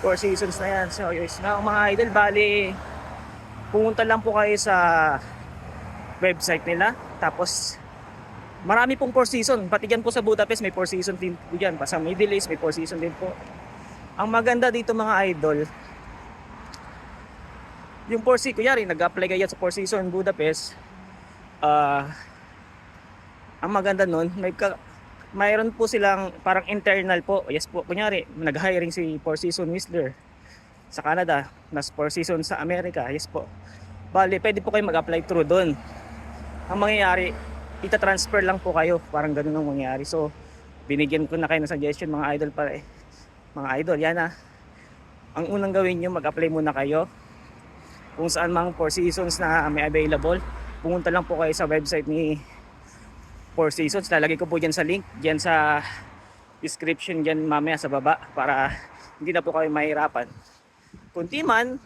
Four seasons na yan. So yun na mga idol, bali pumunta lang po kayo sa website nila. Tapos marami pong four season. Pati dyan po sa Budapest may four season din po dyan. Sa Middle East may four season din po. Ang maganda dito mga idol, yung four season, kunyari nag-apply kayo sa four season Budapest, ang maganda nun, mayroon po silang parang internal po. Yes po, kunyari nag-hiring si four season Whistler sa Canada, nas four season sa Amerika. Yes po, bali pwede po kayo mag-apply through doon. Ang mangyayari, ita-transfer lang po kayo, parang ganun ang mangyayari. So binigyan ko na kayo ng suggestion mga idol para mga idol, yan na ang unang gawin nyo, mag-apply muna kayo kung saan mang four seasons na may available. Pumunta lang po kayo sa website ni Four Seasons. Lalagay ko po dyan sa link, dyan sa description dyan mamaya sa baba, para hindi na po kayo mahirapan. Kunti man,